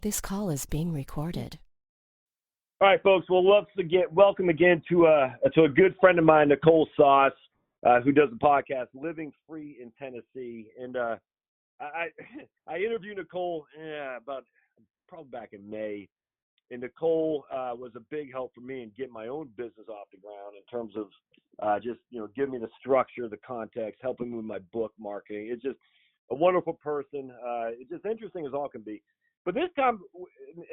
This call is being recorded. All right, folks. Well, welcome again to a good friend of mine, Nicole Sauce, who does the podcast "Living Free in Tennessee." And I interviewed Nicole about probably back in May, and Nicole was a big help for me in getting my own business off the ground in terms of just giving me the structure, the context, helping me with my book marketing. It's just a wonderful person. It's just interesting as all can be. But this time,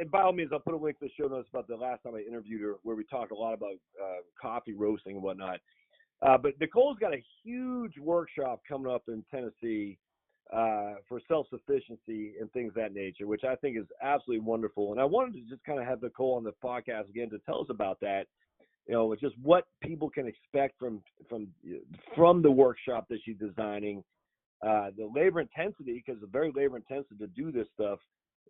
and by all means, I'll put a link to the show notes about the last time I interviewed her, where we talked a lot about coffee roasting and whatnot. But Nicole's got a huge workshop coming up in Tennessee for self-sufficiency and things of that nature, which I think is absolutely wonderful. And I wanted to just kind of have Nicole on the podcast again to tell us about that. Just what people can expect from the workshop that she's designing, the labor intensity, because it's very labor intensive to do this stuff.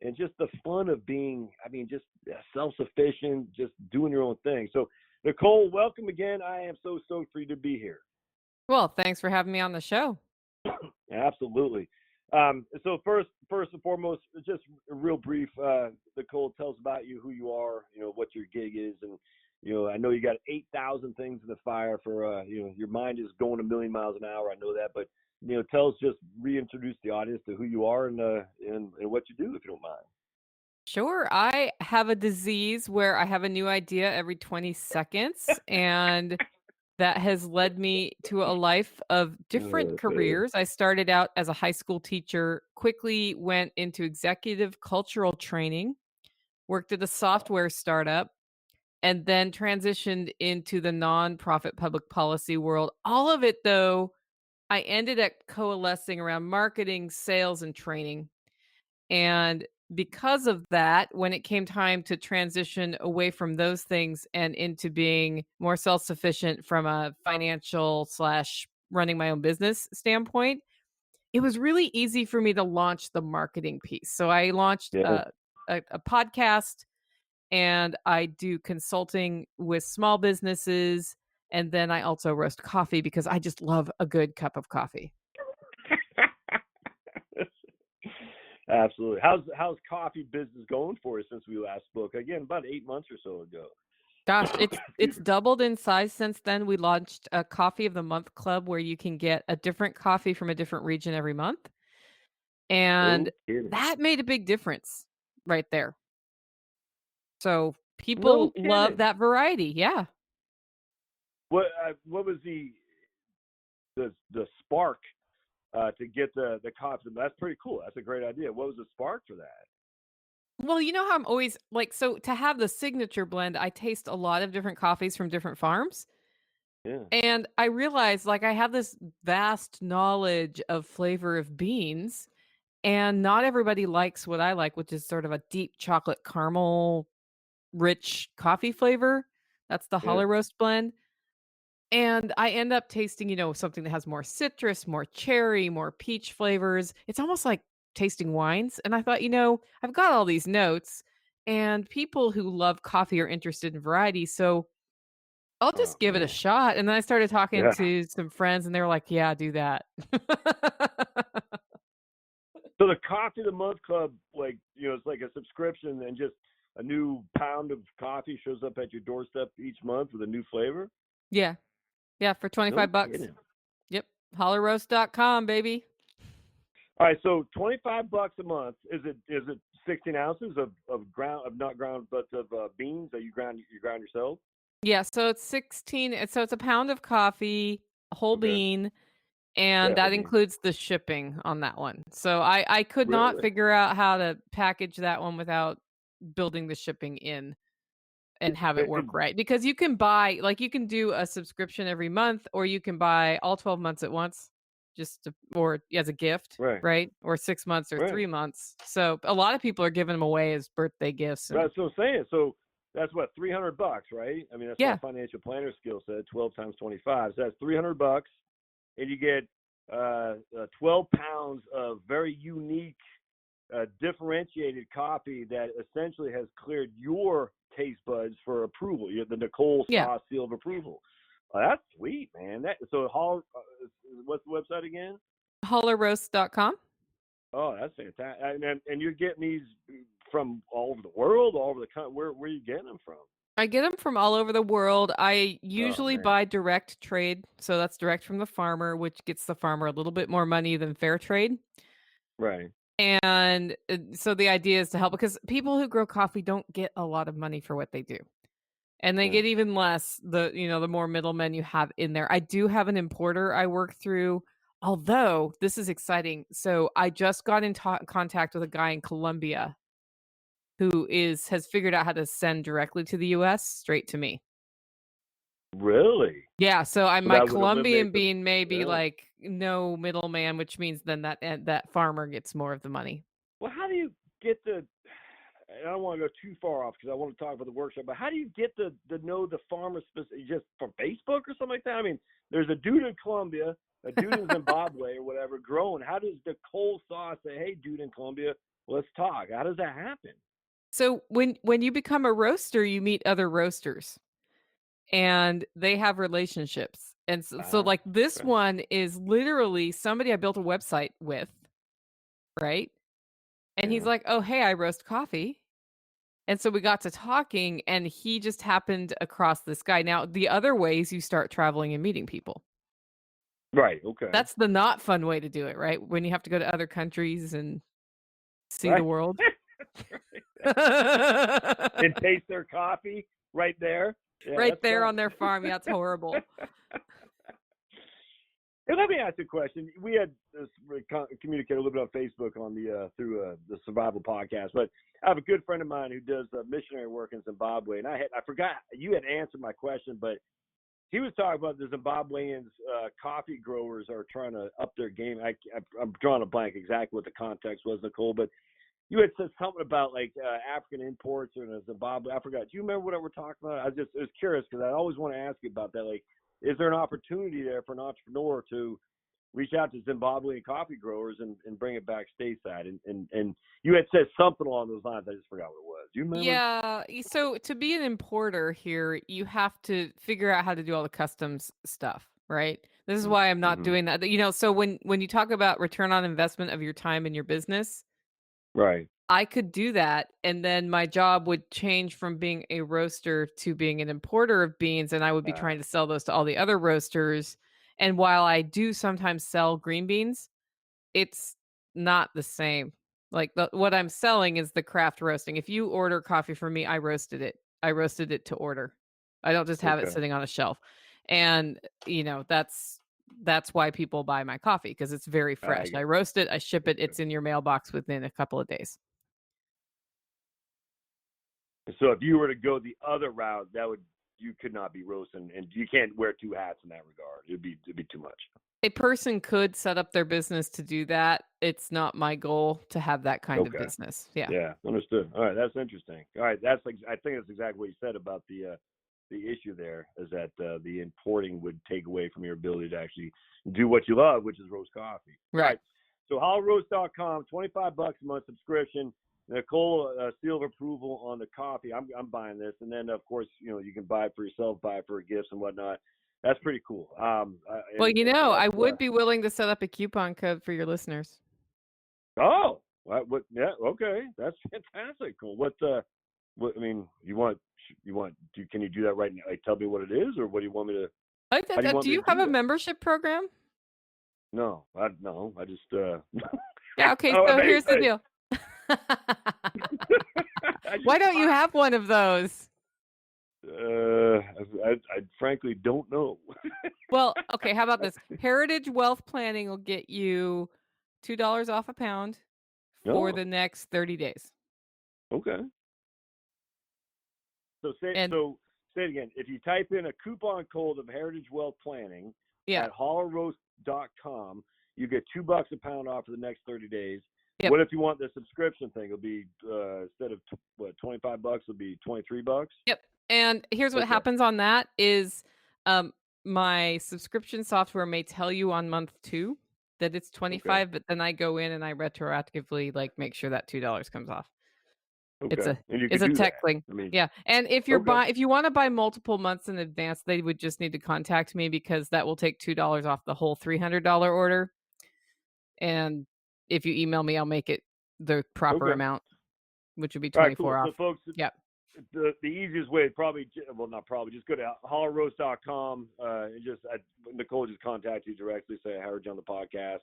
And just the fun of being, just self-sufficient, just doing your own thing. So, Nicole, welcome again. I am so stoked for you to be here. Well, thanks for having me on the show. Absolutely. So first and foremost, just a real brief, Nicole, tell us about you, who you are, what your gig is. And, I know you got 8,000 things in the fire for, your mind is going a million miles an hour. I know that, but tell us, just reintroduce the audience to who you are and what you do, if you don't mind. Sure. I have a disease where I have a new idea every 20 seconds, and that has led me to a life of different careers. I started out as a high school teacher, quickly went into executive cultural training, worked at a software startup, and then transitioned into the nonprofit public policy world. All of it, though, I ended up coalescing around marketing, sales, and training. And because of that, when it came time to transition away from those things and into being more self-sufficient from a financial slash running my own business standpoint, it was really easy for me to launch the marketing piece. So I launched a podcast, and I do consulting with small businesses. And then I also roast coffee because I just love a good cup of coffee. Absolutely. How's coffee business going for you since we last spoke? Again, about 8 months or so ago. Gosh, it's doubled in size since then. We launched a Coffee of the Month club where you can get a different coffee from a different region every month. And that made a big difference right there. So people love that variety. Yeah. What was the spark to get the coffee? That's pretty cool. That's a great idea. What was the spark for that? Well, you know how I'm always so to have the signature blend, I taste a lot of different coffees from different farms. Yeah. And I realized I have this vast knowledge of flavor of beans, and not everybody likes what I like, which is sort of a deep chocolate caramel rich coffee flavor. That's the Holler Roast blend. And I end up tasting, something that has more citrus, more cherry, more peach flavors. It's almost like tasting wines. And I thought, I've got all these notes, and people who love coffee are interested in variety. So I'll just give it a shot. And then I started talking to some friends, and they were like, yeah, do that. So the Coffee of the Month Club, it's like a subscription, and just a new pound of coffee shows up at your doorstep each month with a new flavor? Yeah. Yeah, for $25. Yep. Hollerroast.com, baby. All right, so $25 a month. Is it 16 ounces of not ground, but of beans that you ground yourself? Yeah, so it's 16. So it's a pound of coffee, whole bean, and that includes the shipping on that one. So I could not figure out how to package that one without building the shipping in and have it work right. Because you can buy, you can do a subscription every month, or you can buy all 12 months at once, or as a gift, right? Or 6 months or 3 months. So a lot of people are giving them away as birthday gifts. That's what I'm saying. So that's what, $300, right? I mean, that's my financial planner skill set. 12 times 25. So that's $300, and you get 12 pounds of very unique, differentiated coffee that essentially has cleared your taste buds for approval. You have the Nicole Sauce seal of approval. That's sweet, man. What's the website again? Hollerroast.com. Oh, that's fantastic. And you're getting these from all over the world, all over the country? Where are you getting them from? I get them from all over the world. I Oh usually man, buy direct trade, so that's direct from the farmer, which gets the farmer a little bit more money than fair trade. right. And so the idea is to help because people who grow coffee don't get a lot of money for what they do. And they Yeah. get even less the more middlemen you have in there. I do have an importer I work through, although this is exciting. So I just got in contact with a guy in Colombia who has figured out how to send directly to the US straight to me. Really? Yeah, so So my that would eliminate Colombian the bean may be yeah. like no middleman, which means then that farmer gets more of the money. Well, how do you get the? I don't want to go too far off because I want to talk about the workshop. But how do you get the know the farmer specific just from Facebook or something like that? I mean, there's a dude in Colombia, a dude in Zimbabwe or whatever growing. How does Nicole Sauce say, "Hey, dude in Colombia, let's talk"? How does that happen? So when you become a roaster, you meet other roasters and they have relationships. And so Ah, like this okay. one is literally somebody I built a website with, right? And he's Yeah. like, "Oh, hey, I roast coffee." And so we got to talking and he just happened across this guy. Now, the other ways you start traveling and meeting people. Right. Okay. That's the not fun way to do it, right? When you have to go to other countries and see the Right. world. And taste their coffee right there. Yeah, Right that's there fun. on their farm. Yeah, it's horrible. Hey, let me ask you a question. We had communicated a little bit on Facebook on through the Survival Podcast, but I have a good friend of mine who does missionary work in Zimbabwe, and I forgot you had answered my question, but he was talking about the Zimbabweans coffee growers are trying to up their game. I'm drawing a blank exactly what the context was, Nicole, but you had said something about like African imports or Zimbabwe. I forgot. Do you remember what we're talking about? I was curious because I always want to ask you about that. Like, is there an opportunity there for an entrepreneur to reach out to Zimbabwean coffee growers and bring it back stateside? And you had said something along those lines. I just forgot what it was. Do you remember? Yeah. So to be an importer here, you have to figure out how to do all the customs stuff, right? This is why I'm not Mm-hmm. doing that. So when you talk about return on investment of your time in your business, Right. I could do that, and then my job would change from being a roaster to being an importer of beans, and I would be trying to sell those to all the other roasters. And while I do sometimes sell green beans, it's not the same. Like what I'm selling is the craft roasting. If you order coffee from me, I roasted it. I roasted it to order. I don't just have it Okay. sitting on a shelf. And that's why people buy my coffee because it's very I fresh. get I roast it, I ship it, it. it's in your mailbox within a couple of days. So if you were to go the other route, you could not be roasting, and you can't wear two hats in that regard. It'd be too much. A person could set up their business to do that. It's not my goal to have that kind of Okay. business. Yeah. Yeah, understood. All right, that's interesting. All right, that's like I think that's exactly what you said about the issue there is that the importing would take away from your ability to actually do what you love, which is roast coffee. All Right. right. So hollowroast.com, $25 a month subscription. Nicole, seal of approval on the coffee. I'm buying this, and then of course you can buy it for yourself, buy it for gifts and whatnot. That's pretty cool. Well, And I that's would be willing to set up a coupon code for your listeners. oh, what? Yeah, okay, that's fantastic. Cool. What I mean, can you do that right now? Like, tell me what it is, or what do you want me to? How do you want Do me you to have do a that? membership program? No, I just Yeah, okay, oh, so here's the deal. I Why just don't you have one of those? I frankly don't know. Well, okay, how about this? Heritage Wealth Planning will get you $2 off a pound for No, the next 30 days. okay. And Say it again. If you type in a coupon code of Heritage Wealth Planning yeah, at hollowroast.com, you get $2 a pound off for the next 30 days. yep. What if you want the subscription thing? It'll be instead of $25, it'll be $23. Yep. And here's what Okay. happens on that is um my subscription software may tell you on month 2 that it's Okay. 25, but then I go in and I retroactively like make sure that $2 comes off. It's Okay. a And you it's could a do tech that. thing. I mean, Yeah. And okay. if you want to buy multiple months in advance, they would just need to contact me because that will take $2 off the whole $300 order. And if you email me, I'll make it the proper Okay. amount. which would be All right, cool. 24 So, off. folks, Yep. the easiest way, probably, well, not probably, just go to hollerroast.com and Nicole just contact you directly. Say, I heard you on the podcast.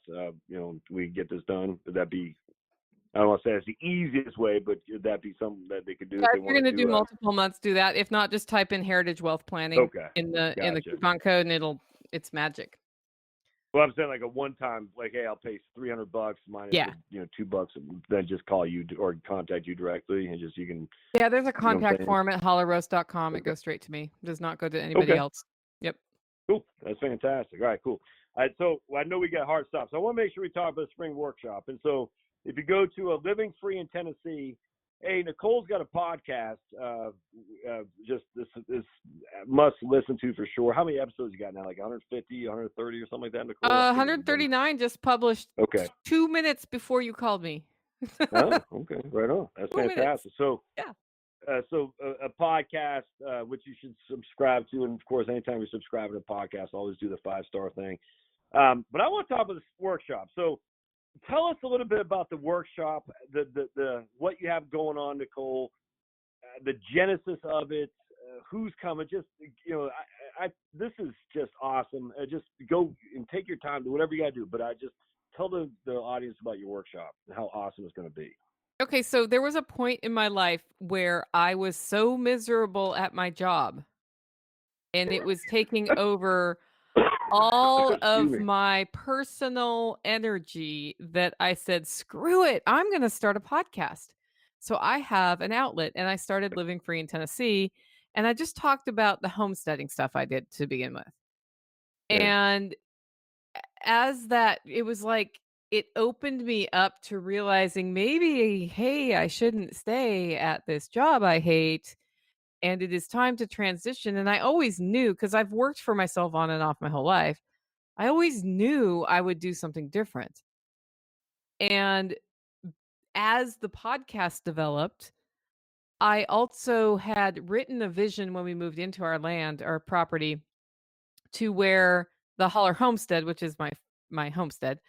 We can get this done. Would that be, I don't want to say it's the easiest way, but could that be something that they could do Yeah, if they if you're want going to to do do multiple months, do that. If not, just type in Heritage Wealth Planning Okay. in the Gotcha. coupon code, and it's magic. Well, I'm saying like a one-time, like, hey, I'll pay $300 minus Yeah. the, $2, then just call you or contact you directly, and just you can. Yeah, there's a You know what I'm contact saying? form at hollerroast.com. It Okay. goes straight to me. It does not go to anybody Okay. else. Yep. Cool. That's fantastic. All right, cool. All right, so I know we got hard stops. So I want to make sure we talk about the spring workshop. And so if you go to Living Free in Tennessee, hey, Nicole's got a podcast. Just this must listen to for sure. How many episodes you got now? Like 150, 130 or something like that, Nicole? 139 just published Okay. 2 minutes before you called me. Oh, okay. Right on. That's 2 minutes. fantastic. So, Yeah. A podcast, which you should subscribe to. And of course, anytime you subscribe to a podcast, always do the 5-star thing. But I want to talk about this workshop. So tell us a little bit about the workshop, the what you have going on, Nicole, the genesis of it, who's coming. Just, this is just awesome. Just go and take your time, do whatever you got to do. But I just tell the audience about your workshop and how awesome it's going to be. Okay, so there was a point in my life where I was so miserable at my job, and it was taking over all of my personal energy that I said, screw it, I'm going to start a podcast. So I have an outlet, and I started Living Free in Tennessee, and I just talked about the homesteading stuff I did to begin with. Yeah. And as that, it was like it opened me up to realizing maybe, hey, I shouldn't stay at this job I hate, and it is time to transition. And I always knew, because I've worked for myself on and off my whole life, I always knew I would do something different. And as the podcast developed, I also had written a vision when we moved into our land, our property, to where the Holler Homestead, which is my homestead,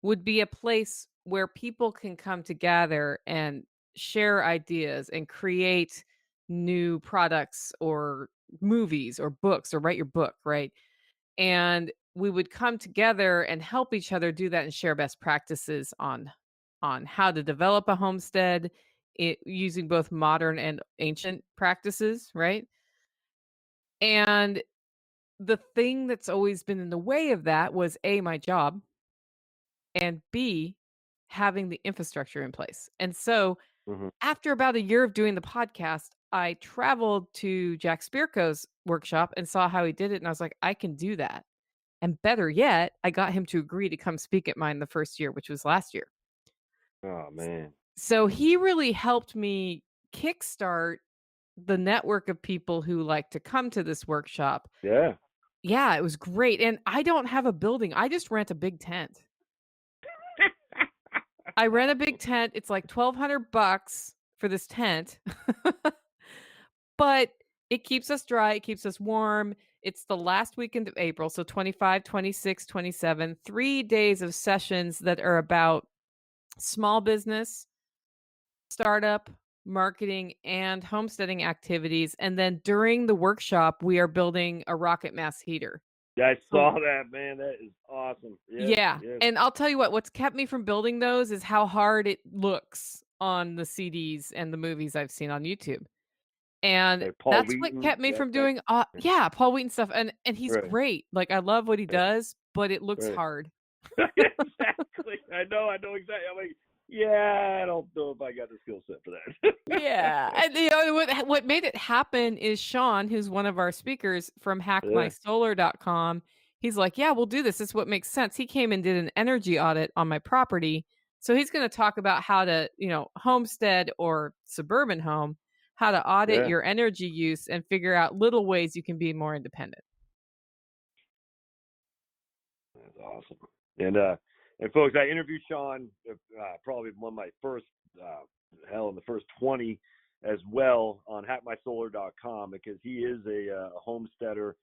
would be a place where people can come together and share ideas and create new products or movies or books or write your book, right? And we would come together and help each other do that and share best practices on how to develop a homestead, using both modern and ancient practices, right? And the thing that's always been in the way of that was A, my job, and B, having the infrastructure in place. And so after about a year of doing the podcast, I traveled to Jack Spirko's workshop and saw how he did it. And I was like, I can do that. And better yet, I got him to agree to come speak at mine the first year, which was last year. Oh, man. So he really helped me kickstart the network of people who like to come to this workshop. Yeah. Yeah, it was great. And I don't have a building. I just rent a big tent. I rent a big tent. It's like $1,200 for this tent. But it keeps us dry, it keeps us warm. It's the last weekend of April, so 25, 26, 27, 3 days of sessions that are about small business, startup, marketing, and homesteading activities. And then during the workshop, we are building a rocket mass heater. I saw that, man. That is awesome. Yeah. Yes. And I'll tell you what's kept me from building those is how hard it looks on the CDs and the movies I've seen on YouTube. And Like Paul that's Wheaton, what kept me from doing Paul Wheaton stuff. And he's Right. great. Like, I love what he does, but it looks Right. hard. Exactly. I know exactly. I'm like, yeah, I don't know if I got the skill set for that. Yeah. And what made it happen is Sean, who's one of our speakers from hackmysolar.com. He's like, yeah, we'll do this. This is what makes sense. He came and did an energy audit on my property. So he's going to talk about how to, homestead or suburban home, how to audit your energy use and figure out little ways you can be more independent. That's awesome. And folks, I interviewed Sean probably one of my first, in the first 20 as well on hackmysolar.com, because he is a homesteader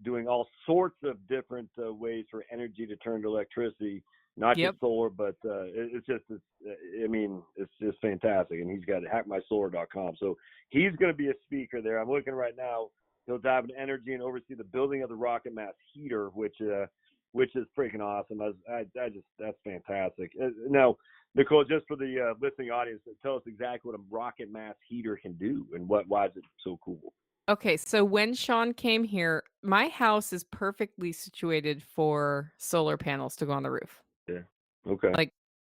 doing all sorts of different ways for energy to turn to electricity. not Yep. just solar, but it's just fantastic. And he's got hackmysolar.com. So he's going to be a speaker there. I'm looking right now. He'll dive into energy and oversee the building of the rocket mass heater, which is freaking awesome. That's fantastic. Now, Nicole, just for the listening audience, tell us exactly what a rocket mass heater can do and why is it so cool? Okay, so when Sean came here, my house is perfectly situated for solar panels to go on the roof. Yeah. Okay. Like,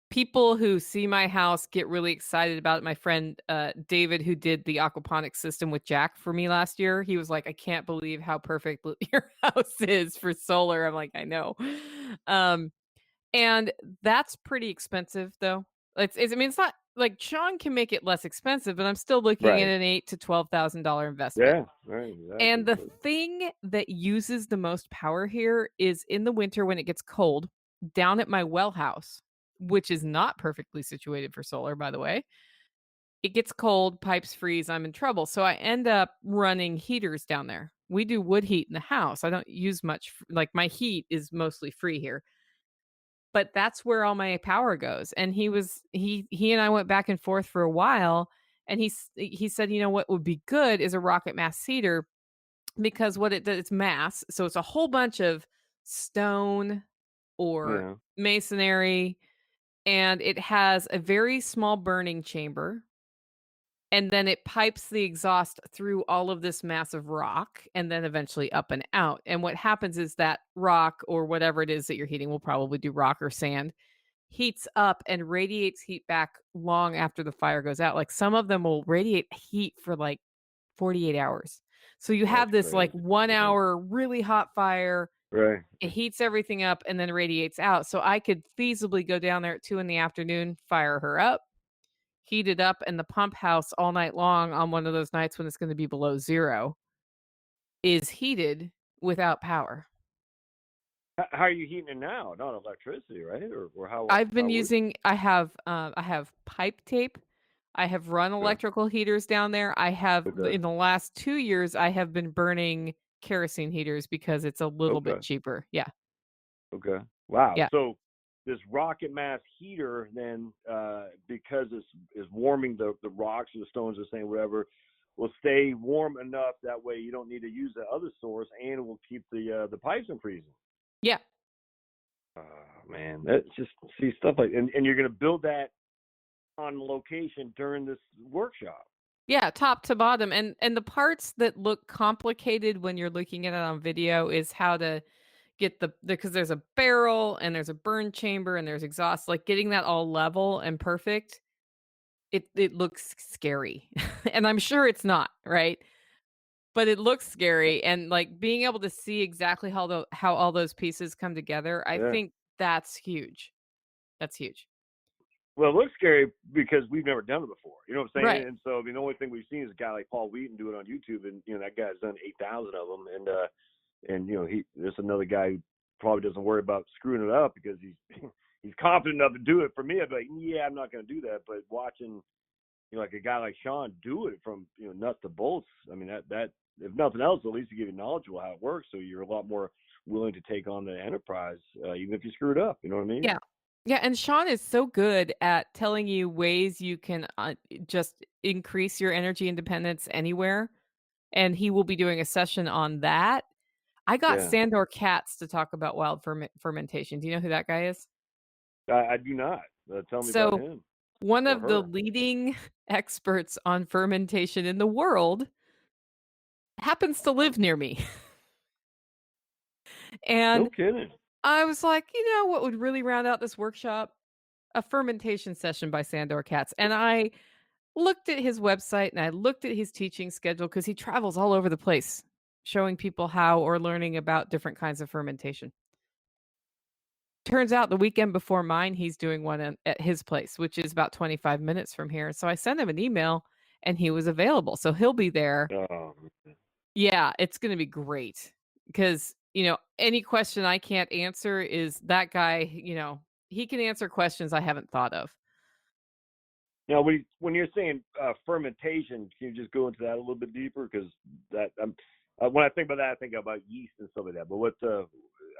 people who see my house get really excited about it. My friend, David, who did the aquaponics system with Jack for me last year, he was like, "I can't believe how perfect your house is for solar." I'm like, "I know." Um, and that's pretty expensive, though. I mean, it's not like Sean can make it less expensive, but I'm still looking at Right. an $8 to $12,000 investment. Yeah. Right. And Exactly. the thing that uses the most power here is in the winter when it gets cold, down at my well house, which is not perfectly situated for solar, by the way. It gets cold, pipes freeze, I'm in trouble. So I end up running heaters down there. We do wood heat in the house. I don't use much, like my heat is mostly free here, but that's where all my power goes. And he and I went back and forth for a while. And he said, you know what would be good is a rocket mass heater because what it does, it's mass, so it's a whole bunch of stone or Yeah. masonry, and it has a very small burning chamber, and then it pipes the exhaust through all of this massive rock and then eventually up and out, and what happens is that rock or whatever it is that you're heating, we'll probably do rock or sand, heats up and radiates heat back long after the fire goes out. Like, some of them will radiate heat for, like, 48 hours. So you That's have this, like, crazy. 1 Yeah. hour really hot fire, Right. it heats everything up and then radiates out. So I could feasibly go down there at 2 in the afternoon, fire her up, heat it up, and the pump house all night long on one of those nights when it's gonna be below 0 is heated without power. How are you heating it now? Not electricity, right? Or I've been how would? using I have pipe tape. I have run Okay. electrical heaters down there. I have Okay. in the last 2 years, I have been burning kerosene heaters because it's a little bit Okay. cheaper. Yeah. Okay. Wow. Yeah. So this rocket mass heater then, because it's is warming the rocks or the stones or saying whatever, will stay warm enough that way you don't need to use the other source, and it will keep the pipes from freezing. Yeah. Oh man, that's just see stuff like and you're gonna build that on location during this workshop. Yeah, top to bottom, and the parts that look complicated when you're looking at it on video is how to get because there's a barrel and there's a burn chamber and there's exhaust, like, getting that all level and perfect, it looks scary, and I'm sure it's not, right? But it looks scary, and, like, being able to see exactly how all those pieces come together, I Yeah. think that's huge. That's huge. Well, it looks scary because we've never done it before. You know what I'm saying? Right. And so, I mean, the only thing we've seen is a guy like Paul Wheaton do it on YouTube, and that guy's done 8,000 of them, and there's another guy who probably doesn't worry about screwing it up because he's he's confident enough to do it. For me, I'd be like, yeah, I'm not going to do that. But watching, like a guy like Sean do it from nuts to bolts, I mean, that if nothing else, at least to give you knowledge of how it works, so you're a lot more willing to take on the enterprise, even if you screw it up. You know what I mean? Yeah. Yeah, and Sean is so good at telling you ways you can, just increase your energy independence anywhere, and he will be doing a session on that. I got Yeah. Sandor Katz to talk about wild fermentation. Do you know who that guy is? I do not. Tell me about So, him one or of the her. leading experts on fermentation in the world happens to live near me. No And kidding. I was like, "You know what would really round out this workshop? A fermentation session by Sandor Katz." And I looked at his website and I looked at his teaching schedule because he travels all over the place showing people how or learning about different kinds of fermentation. Turns out the weekend before mine, he's doing one at his place, which is about 25 minutes from here. So I sent him an email and he was available. So he'll be there. Oh, Yeah, it's going to be great because, any question I can't answer is that guy, he can answer questions I haven't thought of. now when you're saying fermentation, can you just go into that a little bit deeper? Because that when I think about that, I think about yeast and stuff like that. But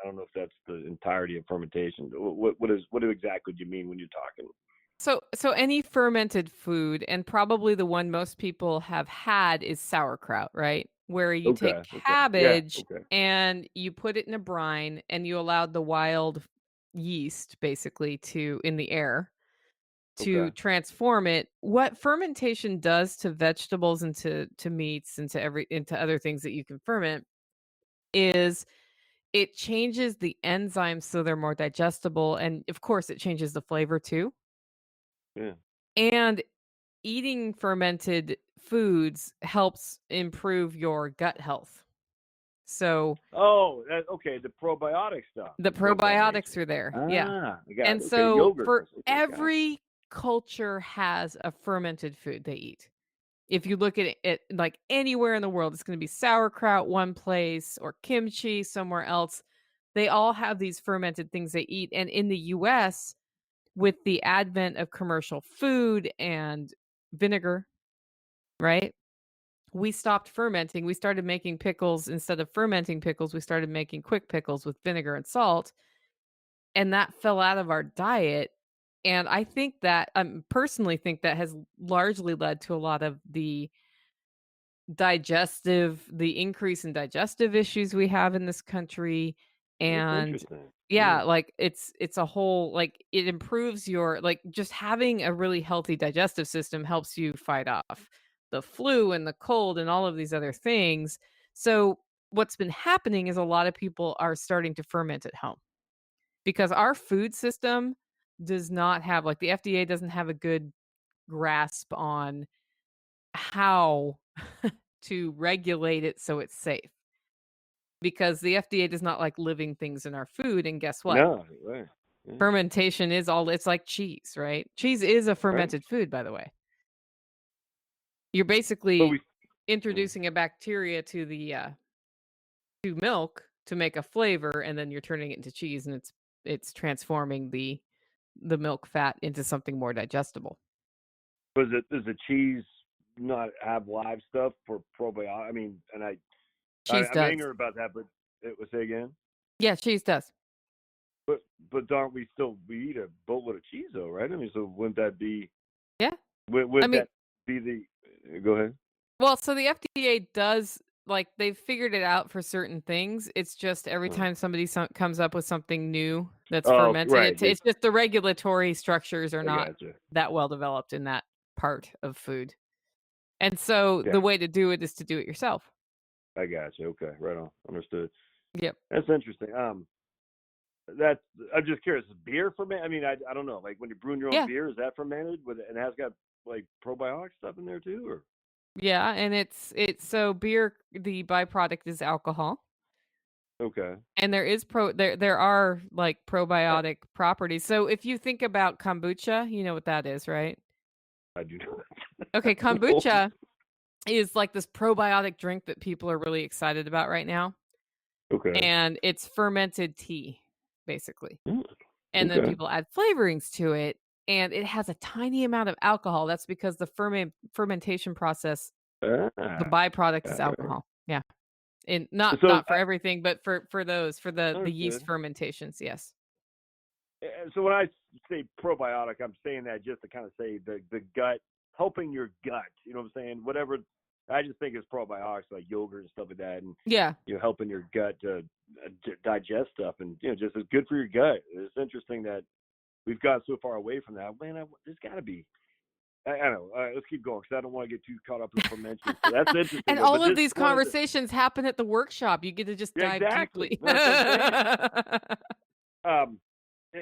I don't know if that's the entirety of fermentation. What exactly do you mean when you're talking? So any fermented food, and probably the one most people have had is sauerkraut, right? Where you take Okay, yeah, cabbage okay, and you put it in a brine and you allowed the wild yeast basically to in the air to okay, transform it. What fermentation does to vegetables and to meats and into other things that you can ferment is it changes the enzymes so they're more digestible, and of course it changes the flavor too. yeah. And eating fermented foods helps improve your gut health. So, Oh, okay, the probiotic stuff the of that probiotics nature. are there, yeah. I got And it. Okay, so yogurt. for Okay, got it. every culture has a fermented food they eat. If you look at it like anywhere in the world, it's gonna be sauerkraut one place or kimchi somewhere else. They all have these fermented things they eat, and in the US, with the advent of commercial food and vinegar, right? We stopped fermenting. We started making pickles instead of fermenting pickles. We started making quick pickles with vinegar and salt, and that fell out of our diet. And I think that, personally think that has largely led to a lot of the increase in digestive issues we have in this country. That's And interesting. yeah, Yeah. like it's a whole, like, it improves your, like, just having a really healthy digestive system helps you fight off the flu and the cold and all of these other things. So what's been happening is a lot of people are starting to ferment at home because our food system does not have, like, the FDA doesn't have a good grasp on how to regulate it so it's safe, because the FDA does not like living things in our food, and guess what? No, right. Yeah. Fermentation is all, it's like cheese, right? Cheese is a Right. fermented food, by the way. You're But basically we yeah. introducing a bacteria to milk to make a flavor, and then you're turning it into cheese, and it's transforming the milk fat into something more digestible. Does the cheese not have live stuff for probiotic? I mean, and Cheese I'm does. ignorant about that, but it was say again. Yeah, cheese does. But aren't we eat a boatload of cheese though, right? I mean, so wouldn't that be Yeah. I would mean, that be the go ahead? well, so the FDA does, like, they've figured it out for certain things. It's just every Oh, time somebody comes up with something new that's oh fermented, right. it's just the regulatory structures are I not gotcha. that well developed in that part of food. And so Yeah, the way to do it is to do it yourself. I gotcha. Okay, right on. Understood. Yep. That's interesting. That's I'm just curious. Is beer fermented? I mean, I don't know. Like when you're brewing your own Yeah. beer, is that fermented with and has got like probiotic stuff in there too, or Yeah, and it's so beer, the byproduct is alcohol. okay? And there are, like, probiotic properties. So if you think about kombucha, you know what that is, right? I do not. Okay, No. kombucha is like this probiotic drink that people are really excited about right now, Okay. and it's fermented tea, basically. Mm, And then okay. people add flavorings to it, and it has a tiny amount of alcohol. That's because the fermentation process, the Ah, byproduct is got it. alcohol. Yeah. And not So not for everything, but for the yeast understood. fermentations, yes. So when I say probiotic, I'm saying that just to kind of say the gut, helping your gut. You know what I'm saying? Whatever. I just think it's probiotics like yogurt and stuff like that, and Yeah. you're helping your gut to digest stuff, and just it's good for your gut. It's interesting that we've got so far away from that. Man, there's got to be. I don't know. Let's keep going because I don't want to get too caught up in fermentation. So that's interesting And though. all But of this these one of the conversations happen at the workshop. You get to just yeah, dive exactly. deeply. Well, that's what I'm saying.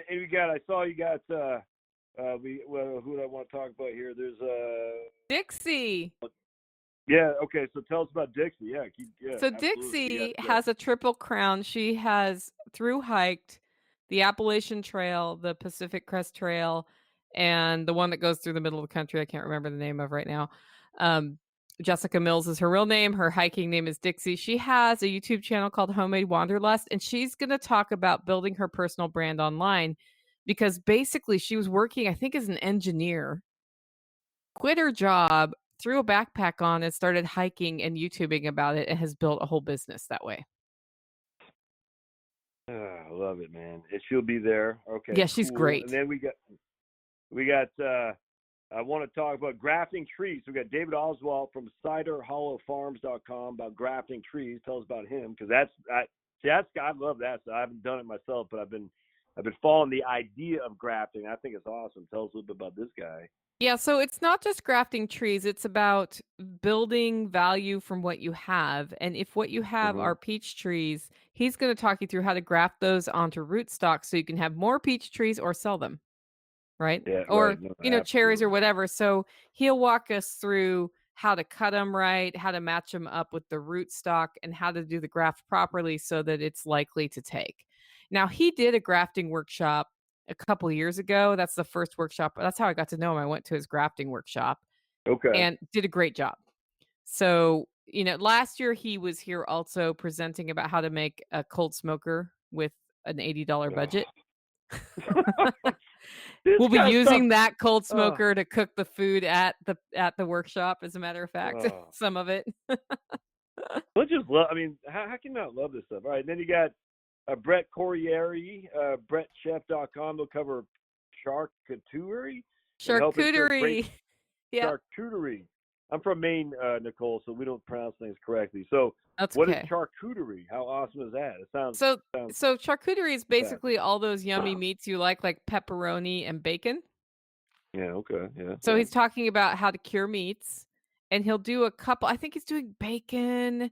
And you got. I saw you got. Who do I want to talk about here? There's Dixie. yeah. Okay, so tell us about Dixie. Yeah, So absolutely. Dixie Yeah. has a triple crown. She has through hiked the Appalachian Trail, the Pacific Crest Trail, and the one that goes through the middle of the country. I can't remember the name of right now. Um, Jessica Mills is her real name. Her hiking name is Dixie. She has a YouTube channel called Homemade Wanderlust, and she's going to talk about building her personal brand online because basically she was working, I think, as an engineer, quit her job, threw a backpack on, and started hiking and YouTubing about it, and has built a whole business that way. I love it, man. And she'll be there. Okay, Yeah, she's cool. And great. then we got I want to talk about grafting trees. We got David Oswald from ciderhollowfarms.com about grafting trees. Tell us about him, because I love that. So I haven't done it myself, but I've been following the idea of grafting. I think it's awesome. Tell us a little bit about this guy. Yeah, so it's not just grafting trees, it's about building value from what you have. And if what you have Mm-hmm. are peach trees, he's going to talk you through how to graft those onto rootstock so you can have more peach trees or sell them. Right? Yeah, right. Or, No, cherries or absolutely. whatever. So he'll walk us through how to cut them right, how to match them up with the rootstock, and how to do the graft properly so that it's likely to take. Now, he did a grafting workshop a couple years ago. That's the first workshop. That's how I got to know him. I went to his grafting workshop Okay. and did a great job. So, last year he was here also presenting about how to make a cold smoker with an $80 budget. This We'll be kind of stuff. using that cold Oh, smoker to cook the food at the workshop, as a matter of fact, oh. some of it. Don't just love. I mean, how can you not love this stuff? All right. And then you got Brett Corriere, BrettChef.com. They'll cover charcuterie and help insert great Charcuterie. Yep, charcuterie. I'm from Maine, Nicole, so we don't pronounce things correctly. So, that's what is okay. charcuterie? How awesome is that? It So sounds so charcuterie is basically fabulous. all those yummy meats you like pepperoni and bacon. Yeah. Okay. Yeah. So Yeah. he's talking about how to cure meats, and he'll do a couple. I think he's doing bacon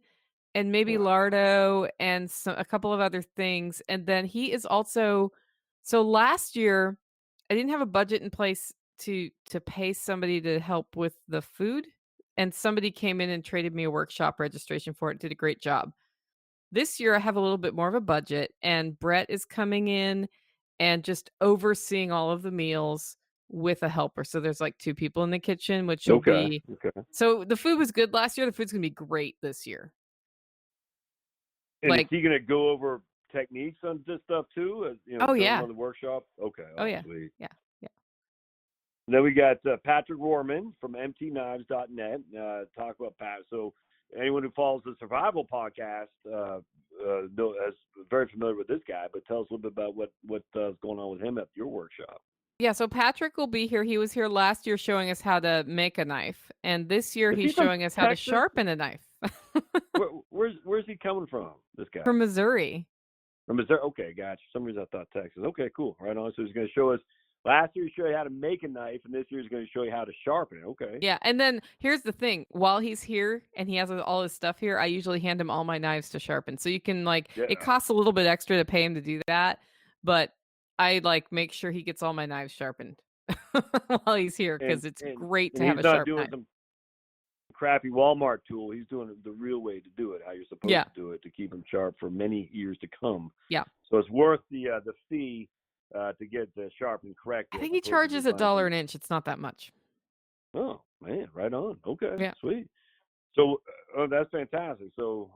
and maybe lardo and a couple of other things. And then he is also, so last year I didn't have a budget in place to pay somebody to help with the food, and somebody came in and traded me a workshop registration for it. Did a great job. This year I have a little bit more of a budget, and Brett is coming in and just overseeing all of the meals with a helper. So there's like two people in the kitchen, which will Okay. be, Okay. so the food was good last year. The food's gonna be great this year. And is Like, he going to go over techniques on this stuff too? oh During yeah. one of the workshops. Okay. Oh, Oh, yeah. sweet. Yeah, yeah. Then we got Patrick Rohrman from mtknives.net. Talk about Pat. So anyone who follows the Survival podcast is very familiar with this guy. But tell us a little bit about what's going on with him at your workshop. Yeah, so Patrick will be here. He was here last year showing us how to make a knife, and this year Is he's he from showing us how to Texas? sharpen a knife. Where's he coming from? This guy From Missouri. from Missouri. Okay, gotcha. For some reason I thought Texas. Okay, cool. Right on. So he's going to show us. Last year he showed you how to make a knife, and this year he's going to show you how to sharpen it. Okay. Yeah, and then here's the thing. While he's here and he has all his stuff here, I usually hand him all my knives to sharpen. So you can Yeah. it costs a little bit extra to pay him to do that, but I make sure he gets all my knives sharpened while he's here And because it's and great and to have he's a not sharp doing knife. some crappy Walmart tool. He's doing it the real way to do it, how you're supposed Yeah, to do it to keep him sharp for many years to come. yeah. So it's worth the fee to get sharpened I correctly, as think he opposed to charges just a buying dollar some. an inch. It's not that much. Oh man, right on. Okay, Yeah. sweet. So that's fantastic. So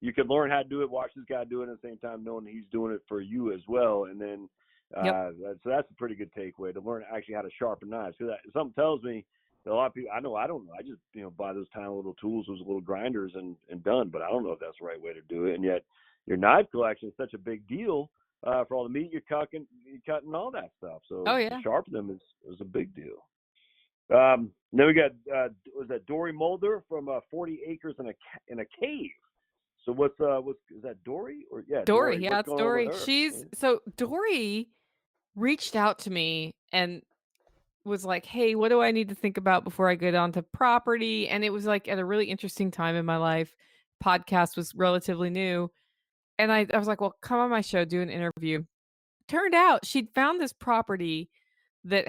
you can learn how to do it, watch this guy do it at the same time, knowing he's doing it for you as well. And then Yep. so that's a pretty good takeaway to learn actually how to sharpen knives. Because something tells me that a lot of people, I don't know. I just buy those tiny little tools, those little grinders, and done. But I don't know if that's the right way to do it. And yet your knife collection is such a big deal for all the meat you're cutting all that stuff. So Oh to yeah. sharpen them is a big deal. Then we got was that Dory Mulder from 40 Acres in a Cave. So what's is that Dory or yeah Dory. Dory? Yeah, What's it's going on with Dory. her? She's so Dory reached out to me and was like, "Hey, what do I need to think about before I get onto property?" And it was like at a really interesting time in my life. Podcast was relatively new. And I was like, "Well, come on my show, do an interview." Turned out she'd found this property that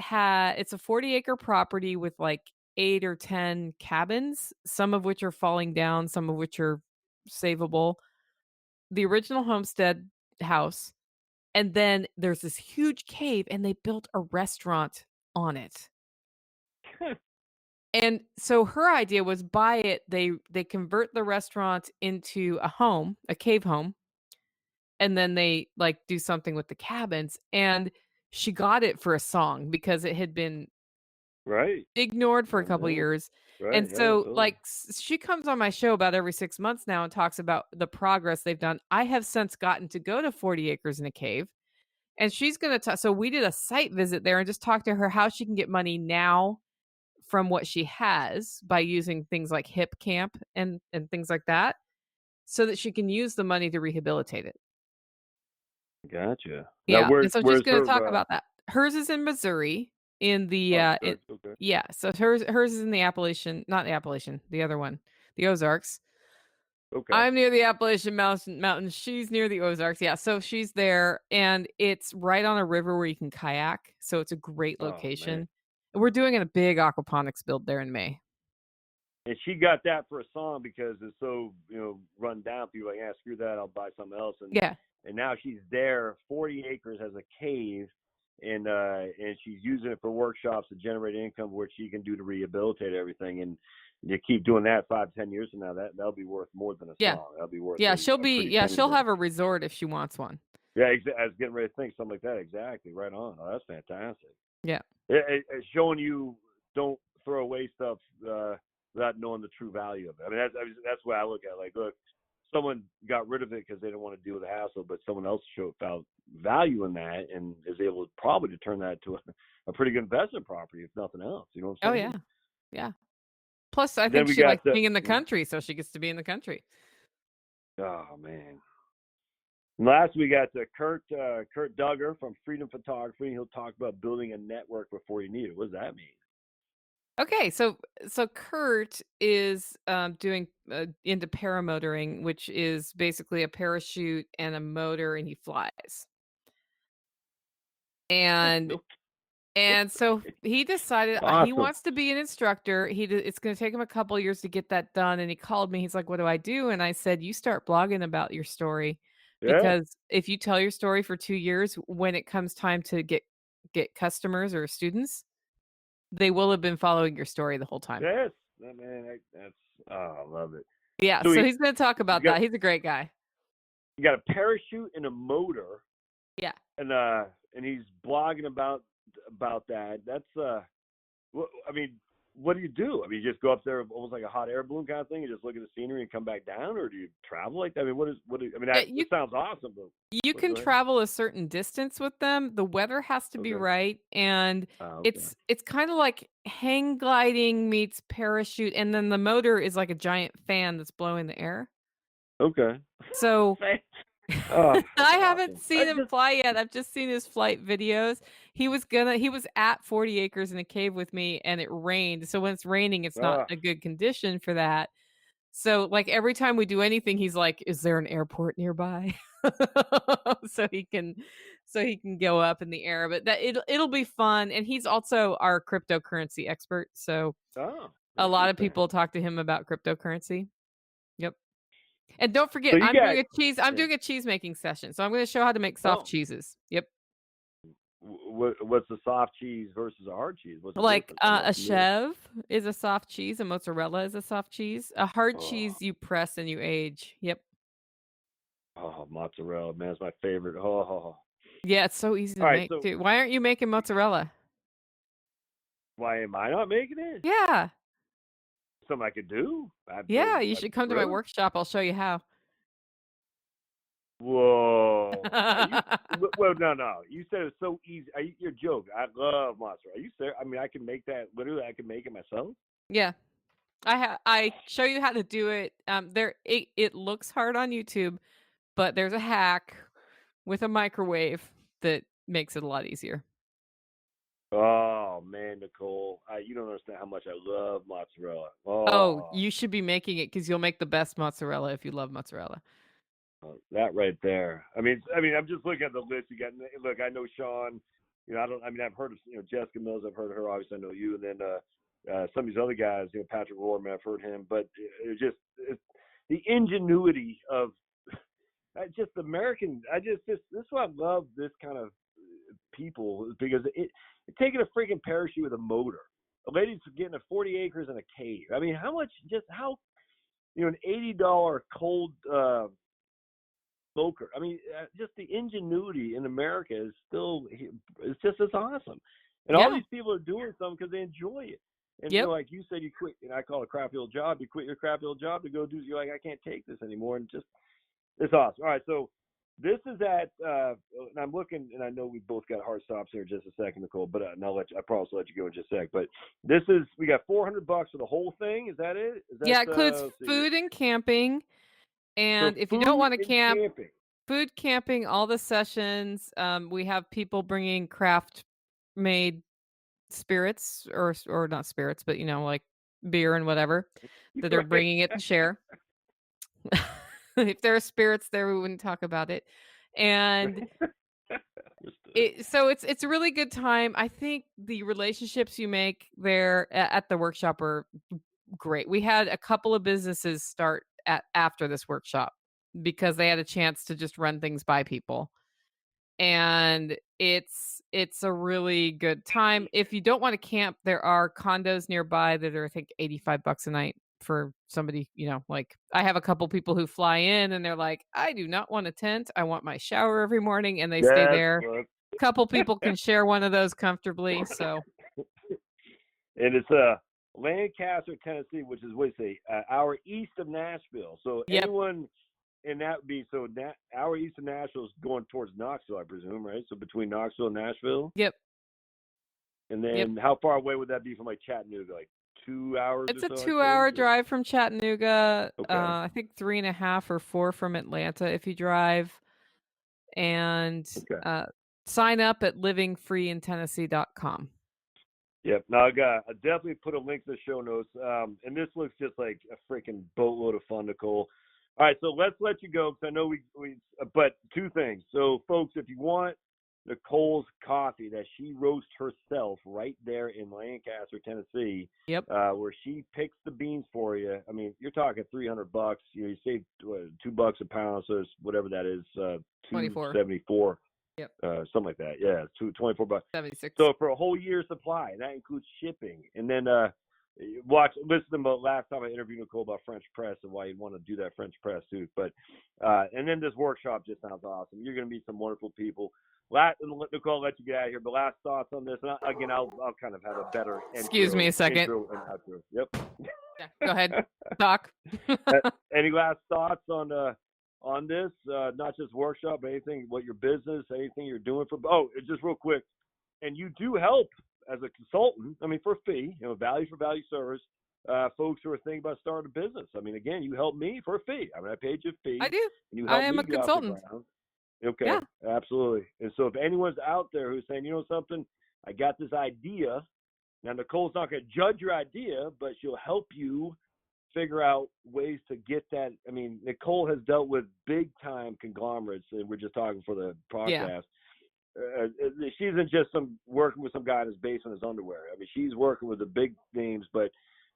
it's a 40-acre property with like 8 or 10 cabins, some of which are falling down, some of which are savable. The original homestead house, and then there's this huge cave and they built a restaurant on it. And so her idea was buy it, they convert the restaurant into a home, a cave home, and then they do something with the cabins, and she got it for a song because it had been Right. ignored for a I couple know. years. Right. And Yeah. so, Totally. like, she comes on my show about every 6 months now and talks about the progress they've done. I have since gotten to go to 40 Acres in a Cave, and she's gonna so we did a site visit there and just talked to her how she can get money now from what she has by using things like Hip Camp and things like that, so that she can use the money to rehabilitate it. Gotcha. Now, Yeah, and so she's where's gonna her? talk about that. Hers is in Missouri in the, Oh, it good. Okay. yeah, so hers is in the Appalachian, not the Appalachian, the other one, the Ozarks. Okay. I'm near the Appalachian Mountains, she's near the Ozarks, yeah, so she's there, and it's right on a river where you can kayak, so it's a great Oh man. location. And we're doing a big aquaponics build there in May. And she got that for a song because it's so run down. People are like, yeah, screw that, I'll buy something else. Yeah. And now she's there. 40 acres has a cave, and she's using it for workshops to generate income, which she can do to rehabilitate everything. And you keep doing that 5-10 years from now, that'll be worth more than a Yeah. song. That'll be worth Yeah, a pretty penny. she'll have a resort if she wants one. Yeah, I was getting ready to think something like that. Exactly, right on. Oh, that's fantastic. Yeah. It's showing you don't throw away stuff without knowing the true value of it. I mean, that's what I look at. Like, look, someone got rid of it because they didn't want to deal with the hassle, but someone else found value in that and is able probably to turn that to a pretty good investment property, if nothing else. You know what Oh, I'm yeah. saying? Yeah. Plus, I Then think we she got likes being in the the country, so she gets to be in the country. oh man. And last we got Kurt Duggar from Freedom Photography. He'll talk about building a network before you need it. What does that mean? Okay, so Kurt is doing into paramotoring, which is basically a parachute and a motor, and he flies. And so he decided he Awesome. wants to be an instructor. It's going to take him a couple years to get that done. And he called me. He's like, "What do I do?" And I said, "You start blogging about your story, Yeah. because if you tell your story for 2 years, when it comes time to get customers or students, they will have been following your story the whole time." Yes. Man, that's oh, I love it. Yeah, So so he's gonna talk he's about got that. He's a great guy. he got a parachute and a motor, Yeah. and he's blogging about that. That's I mean, what do you do? I mean, you just go up there almost like a hot air balloon kind of thing and just look at the scenery and come back down, or do you travel like that? I mean, I mean, Yeah, it sounds awesome, but you go can ahead. travel a certain distance with them. The weather has to be Okay. right, and Okay. it's kinda like hang gliding meets parachute, and then the motor is like a giant fan that's blowing the air. Okay. So Oh, that's I haven't awesome. seen him fly yet. I've just seen his flight videos. He was at 40 Acres in a Cave with me, and it rained. So when it's raining, it's not Oh, a good condition for that. So, like, every time we do anything, he's like, "Is there an airport nearby?" So he can go up in the air, but that it'll be fun, and he's also our cryptocurrency expert, so oh, a lot of interesting. people talk to him about cryptocurrency. Yep. And don't forget, So you got I'm yeah. doing a cheese making session, so I'm gonna show how to make soft Oh, cheeses. Yep. what's the soft cheese versus a hard cheese? What's the Like, difference? I'm not a familiar. chev is a soft cheese, a mozzarella is a soft cheese. A hard Oh, cheese you press and you age. Yep. oh, mozzarella, man, it's my favorite. Oh, Yeah, it's so easy to all right. make So too. Why aren't you making mozzarella? why am I not making it? Yeah. Something I could do. Yeah, you I should come to my really? workshop, I'll show you how. Whoa. Are you? Well, no. You said it's so easy. You're joking. I love mozzarella. Are you serious? I mean, I can make that. Literally, I can make it myself. Yeah. I show you how to do it. It looks hard on YouTube, but there's a hack with a microwave that makes it a lot easier. Oh man, Nicole, you don't understand how much I love mozzarella. Oh, Oh, you should be making it because you'll make the best mozzarella if you love mozzarella. that right there. I'm just looking at the list. You got. Look, I know Sean. I don't. I mean, I've heard of Jessica Mills. I've heard of her. Obviously, I know you. And then some of these other guys. Patrick Rohrman. I've heard him. But it's the ingenuity of just American. This is why I love this kind of people because taking a freaking parachute with a motor. A lady's getting a 40 acres in a cave. I mean, how much? Just how an $80 cold smoker. I mean, just the ingenuity in America is still it's just as awesome. And all Yeah. these people are doing something because they enjoy it. And Yep. like you said, you quit. And I call it a crappy old job. You quit your crappy old job to go do. You're like, I can't take this anymore, and just it's awesome. All right, so this is at. And I'm looking, and I know we both got hard stops here in just a second, Nicole. But and I promise I'll let you go in just a sec. But this is we got $400 for the whole thing. Is that it? Is that Yeah, it includes let's see. food and camping. So And if you don't food want to and camp, camping. food, camping, all the sessions. We have people bringing craft made spirits or not spirits, but like beer and whatever that they're Right. bringing it to share. If there are spirits there, we wouldn't talk about it. And Understood. so it's a really good time. I think the relationships you make there at the workshop are great. We had a couple of businesses start after this workshop because they had a chance to just run things by people. And it's a really good time. If you don't want to camp, there are condos nearby that are I think $85 a night for somebody, like I have a couple people who fly in and they're like, I do not want a tent. I want my shower every morning and they stay Yes, there. look. Couple people can share one of those comfortably. So, And it's Lancaster, Tennessee, which is what you say, hour east of Nashville. So yep. anyone, and that would be hour east of Nashville is going towards Knoxville, I presume, right? So between Knoxville and Nashville. Yep. And Yep. then how far away would that be from like Chattanooga? Like 2 hours It's or a so? 2-hour drive from Chattanooga. Okay. I think 3.5 or 4 from Atlanta if you drive. And Okay. sign up at livingfreeintennessee.com. Yep. Now I definitely put a link to the show notes. And this looks just like a freaking boatload of fun, Nicole. All right, so let's let you go because I know but two things. So, folks, if you want Nicole's coffee that she roasts herself right there in Lancaster, Tennessee, Yep. where she picks the beans for you. I mean, you're talking $300. You save $2 a pound, so it's whatever that is, 24. Yep. Something like that. Yeah, $24. 76. So for a whole year's supply, and that includes shipping. And then listen to the last time I interviewed Nicole about French press and why you want to do that French press too. But and then this workshop just sounds awesome. You're going to meet some wonderful people. Nicole, I'll let you get out of here. But last thoughts on this, and again, I'll kind of have a better Excuse me a second. intro and outro. Yep. Yeah, go ahead. Talk. Any last thoughts on this? Not just workshop, but anything, what your business, anything you're doing for. Oh, just real quick, and you do help as a consultant. I mean, for a fee, value for value service. Folks who are thinking about starting a business. I mean, again, you helped me for a fee. I mean, I paid you a fee. I do. And you I helped am me a get off the consultant. ground. Okay, Yeah. absolutely. And so if anyone's out there who's saying, something, I got this idea. Now, Nicole's not going to judge your idea, but she'll help you figure out ways to get that. I mean, Nicole has dealt with big time conglomerates, and we're just talking for the podcast. Yeah. She isn't just working with some guy in his basement in his underwear. I mean, she's working with the big names, but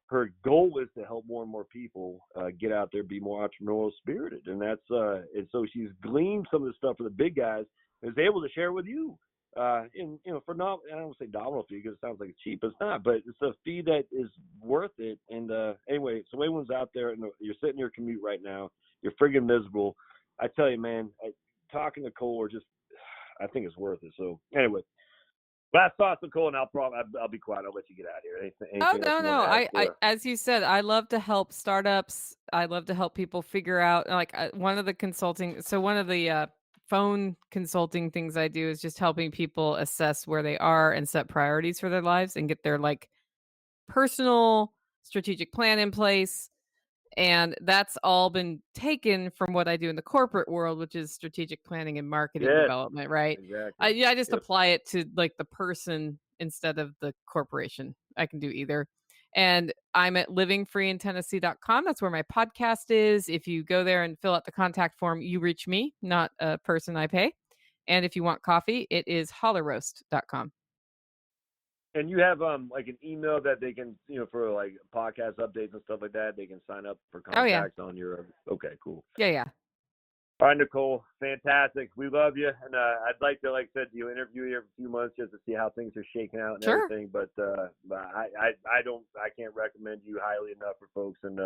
her goal is to help more and more people get out there, be more entrepreneurial spirited, and that's and so she's gleaned some of the stuff for the big guys and is able to share with you. For not, I don't want to say nominal fee because it sounds like it's cheap. It's not, but it's a fee that is worth it. And anyway, so anyone's out there and you're sitting in your commute right now, you're friggin' miserable. I tell you, man, talking to Cole I think it's worth it. So anyway, last thoughts, Nicole, and I'll be quiet. I'll let you get out of here. Anything No. I as you said, I love to help startups. I love to help people figure out one of the phone consulting things I do is just helping people assess where they are and set priorities for their lives and get their personal strategic plan in place. And that's all been taken from what I do in the corporate world, which is strategic planning and marketing development, right? Exactly. I just apply it to the person instead of the corporation. I can do either. And I'm at livingfreeintennessee.com. That's where my podcast is. If you go there and fill out the contact form, you reach me, not a person I pay. And if you want coffee, it is hollerroast.com. And you have an email that they can, for podcast updates and stuff like that, they can sign up for contacts on your. Okay, cool. Yeah. All right, Nicole, fantastic. We love you, and I'd like to, like I said, interview you every few months just to see how things are shaking out and everything. But I can't recommend you highly enough for folks, and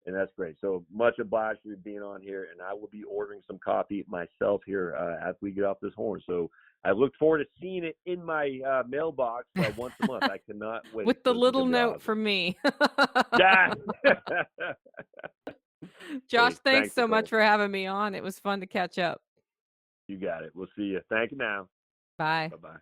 And that's great. So much obliged for you being on here, and I will be ordering some coffee myself here after we get off this horn. So I look forward to seeing it in my mailbox once a month. I cannot wait. With the So this is little gonna be note awesome. from me. Yeah. Josh, Hey, thanks so Nicole. much for having me on. It was fun to catch up. You got it. We'll see you. Thank you now. Bye. Bye-bye.